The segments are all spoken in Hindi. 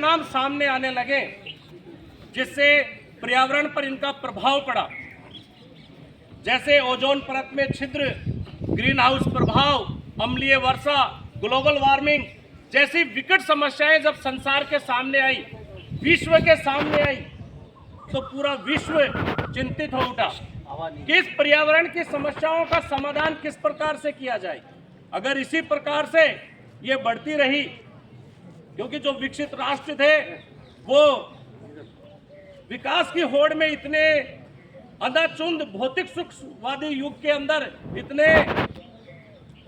परिणाम सामने आने लगे जिससे पर्यावरण पर इनका प्रभाव पड़ा, जैसे ओजोन परत में छिद्र, ग्रीन हाउस प्रभाव, अम्लीय वर्षा, ग्लोबल वार्मिंग जैसी विकट समस्याएं जब संसार के सामने आई, विश्व के सामने आई, तो पूरा विश्व चिंतित हो उठा कि इस पर्यावरण की समस्याओं का समाधान किस प्रकार से किया जाए। अगर इसी प्रकार से ये बढ़ती रही, क्योंकि जो विकसित राष्ट्र थे वो विकास की होड़ में इतने अंधाधुंध भौतिक सुखवादी युग के अंदर इतने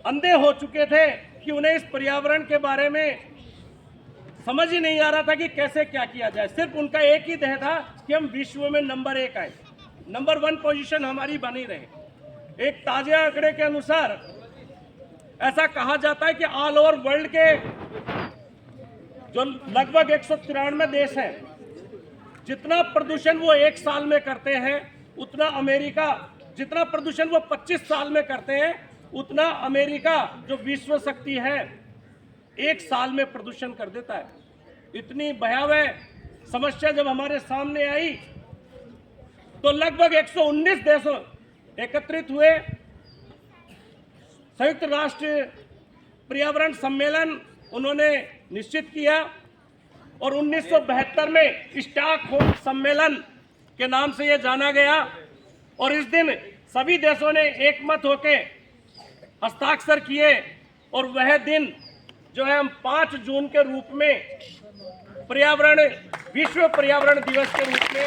अंधे हो चुके थे कि उन्हें इस पर्यावरण के बारे में समझ ही नहीं आ रहा था कि कैसे क्या किया जाए। सिर्फ उनका एक ही ध्येय था कि हम विश्व में नंबर 1 आए, नंबर 1 पोजीशन हमारी बनी रहे। एक ताजे आंकड़े के अनुसार ऐसा कहा जाता है कि ऑल ओवर वर्ल्ड के जो लगभग 193 देश हैं, जितना प्रदूषण वो 1 साल में करते हैं उतना अमेरिका, जितना प्रदूषण वो 25 साल में करते हैं उतना अमेरिका जो विश्व शक्ति है 1 साल में प्रदूषण कर देता है। इतनी भयावह समस्या जब हमारे सामने आई तो लगभग 119 देश एकत्रित हुए, संयुक्त राष्ट्र पर्यावरण सम्मेलन उन्होंने निश्चित किया और 1972 में स्टॉकहोम सम्मेलन के नाम से यह जाना गया। और इस दिन सभी देशों ने एकमत होकर हस्ताक्षर किए और वह दिन जो है हम 5 जून के रूप में विश्व पर्यावरण दिवस के रूप में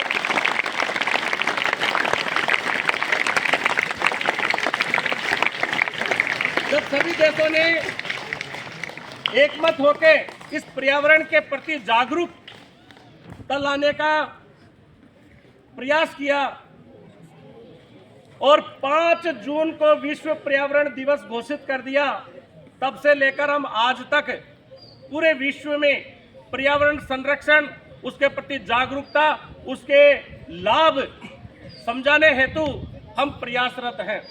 जब सभी देशों ने एकमत होकर इस पर्यावरण के प्रति जागरूकता लाने का प्रयास किया और 5 जून को विश्व पर्यावरण दिवस घोषित कर दिया, तब से लेकर हम आज तक पूरे विश्व में पर्यावरण संरक्षण, उसके प्रति जागरूकता, उसके लाभ समझाने हेतु हम प्रयासरत हैं।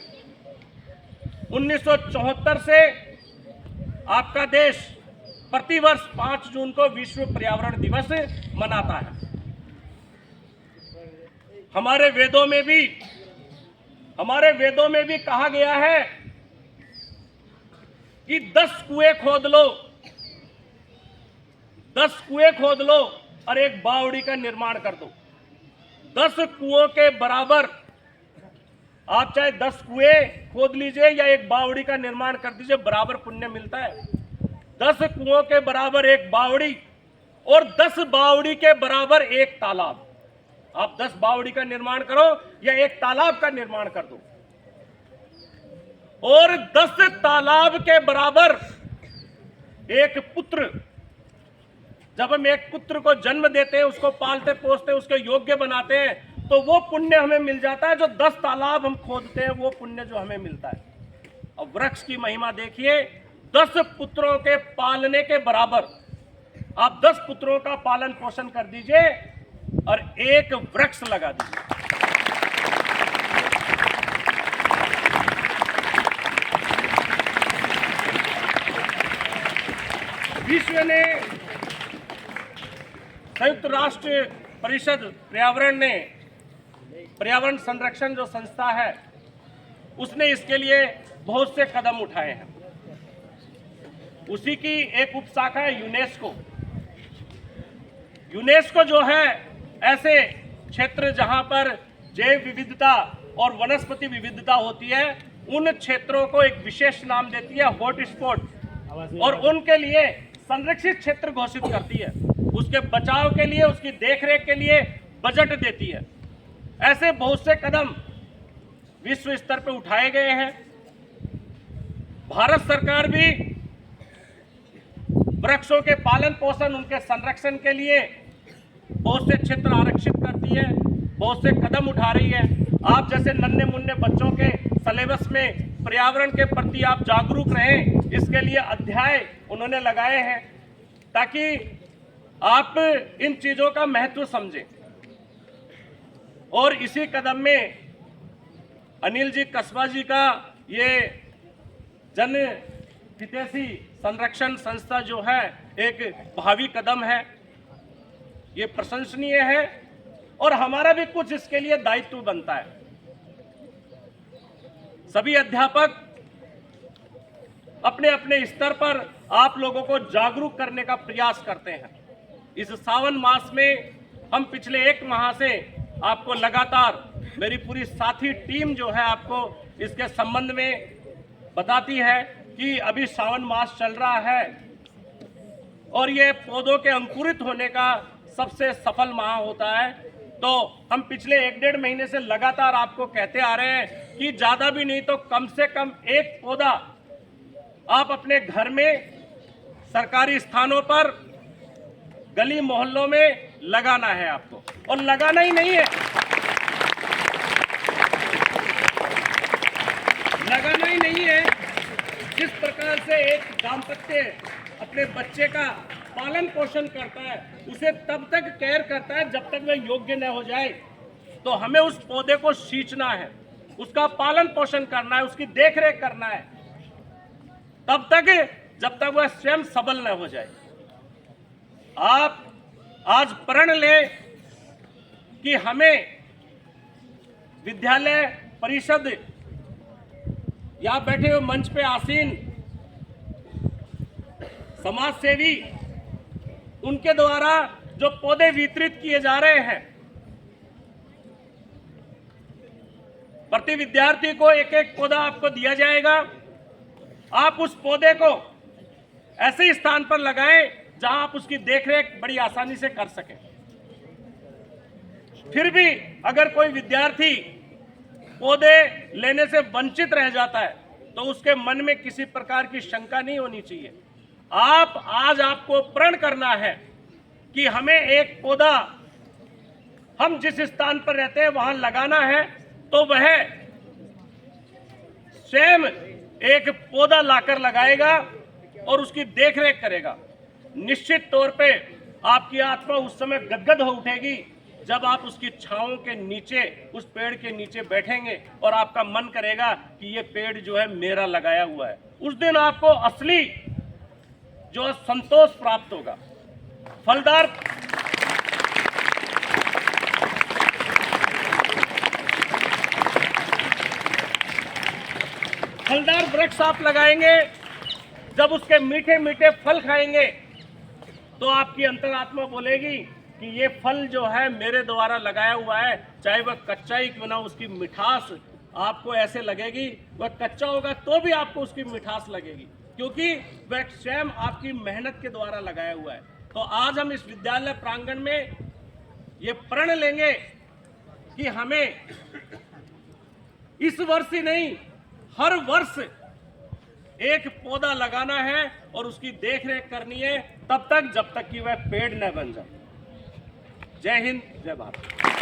1974 से आपका देश प्रतिवर्ष 5 जून को विश्व पर्यावरण दिवस मनाता है। हमारे वेदों में भी कहा गया है कि 10 कुएं खोद लो, 10 कुएं खोद लो और एक बावड़ी का निर्माण कर दो। 10 कुओं के बराबर आप चाहे 10 कुएं खोद लीजिए या एक बावड़ी का निर्माण कर दीजिए, बराबर पुण्य मिलता है। 10 कुओं के बराबर एक बावड़ी और 10 बावड़ी के बराबर एक तालाब। आप 10 बावड़ी का निर्माण करो या एक तालाब का निर्माण कर दो, और 10 तालाब के बराबर एक पुत्र। जब हम एक पुत्र को जन्म देते हैं, उसको पालते पोसते हैं, उसके योग्य बनाते हैं, तो वो पुण्य हमें मिल जाता है। जो 10 तालाब हम खोदते हैं वो पुण्य जो हमें मिलता है। अब वृक्ष की महिमा देखिए, 10 पुत्रों के पालने के बराबर आप 10 पुत्रों का पालन पोषण कर दीजिए और एक वृक्ष लगा दीजिए। विश्व ने, संयुक्त राष्ट्र परिषद पर्यावरण ने, पर्यावरण संरक्षण जो संस्था है उसने इसके लिए बहुत से कदम उठाए हैं। उसी की एक उपशाखा है यूनेस्को। यूनेस्को जो है ऐसे क्षेत्र जहां पर जैव विविधता और वनस्पति विविधता होती है, उन क्षेत्रों को एक विशेष नाम देती है, हॉटस्पॉट, और उनके लिए संरक्षित क्षेत्र घोषित करती है। उसके बचाव के लिए, उसकी देखरेख के लिए बजट देती है। ऐसे बहुत से कदम विश्व स्तर पर उठाए गए हैं। भारत सरकार भी वृक्षों के पालन पोषण, उनके संरक्षण के लिए बहुत से क्षेत्र आरक्षित करती है, बहुत से कदम उठा रही है। आप जैसे नन्हे मुन्ने बच्चों के सिलेबस में पर्यावरण के प्रति आप जागरूक रहें, इसके लिए अध्याय उन्होंने लगाए हैं ताकि आप इन चीजों का महत्व समझें। और इसी कदम में अनिल जी कस्बा जी का ये जन हितैषी संरक्षण संस्था जो है एक भावी कदम है। ये प्रशंसनीय है और हमारा भी कुछ इसके लिए दायित्व बनता है। सभी अध्यापक अपने अपने स्तर पर आप लोगों को जागरूक करने का प्रयास करते हैं। इस सावन मास में हम पिछले 1 माह से आपको लगातार, मेरी पूरी साथी टीम जो है आपको इसके संबंध में बताती है कि अभी सावन मास चल रहा है और ये पौधों के अंकुरित होने का सबसे सफल माह होता है। तो हम पिछले 1-1.5 महीने से लगातार आपको कहते आ रहे हैं कि ज्यादा भी नहीं तो कम से कम 1 पौधा आप अपने घर में, सरकारी स्थानों पर, गली मोहल्लों में लगाना है आपको। और लगाना ही नहीं है, लगाना ही नहीं है, जिस प्रकार से एक दाम्पत्य अपने बच्चे का पालन पोषण करता है, उसे तब तक केयर करता है जब तक वह योग्य न हो जाए। तो हमें उस पौधे को सींचना है, उसका पालन पोषण करना है, उसकी देखरेख करना है तब तक जब तक वह स्वयं सबल न हो जाए। आप आज प्रण लें कि हमें विद्यालय परिषद या बैठे हुए मंच पे आसीन समाज सेवी, उनके द्वारा जो पौधे वितरित किए जा रहे हैं, प्रति विद्यार्थी को 1-1 पौधा आपको दिया जाएगा। आप उस पौधे को ऐसे स्थान पर लगाएं जहां आप उसकी देखरेख बड़ी आसानी से कर सकें। फिर भी अगर कोई विद्यार्थी पौधे लेने से वंचित रह जाता है तो उसके मन में किसी प्रकार की शंका नहीं होनी चाहिए। आज आपको प्रण करना है कि हमें 1 पौधा हम जिस स्थान पर रहते हैं वहां लगाना है, तो वह स्वयं 1 पौधा लाकर लगाएगा और उसकी देखरेख करेगा। निश्चित तौर पे आपकी आत्मा उस समय गदगद हो उठेगी जब आप उसकी छांव के नीचे, उस पेड़ के नीचे बैठेंगे और आपका मन करेगा कि ये पेड़ जो है मेरा लगाया हुआ है। उस दिन आपको असली जो संतोष प्राप्त होगा। फलदार वृक्ष आप लगाएंगे, जब उसके मीठे मीठे फल खाएंगे तो आपकी अंतरात्मा बोलेगी कि ये फल जो है मेरे द्वारा लगाया हुआ है। चाहे वह कच्चा ही क्यों ना, उसकी मिठास आपको ऐसे लगेगी। वह कच्चा होगा तो भी आपको उसकी मिठास लगेगी, क्योंकि वह स्वयं आपकी मेहनत के द्वारा लगाया हुआ है। तो आज हम इस विद्यालय प्रांगण में ये प्रण लेंगे कि हमें इस वर्ष ही नहीं, हर वर्ष 1 पौधा लगाना है और उसकी देखरेख करनी है तब तक जब तक कि वह पेड़ न बन जाए। जय हिंद, जय भारत।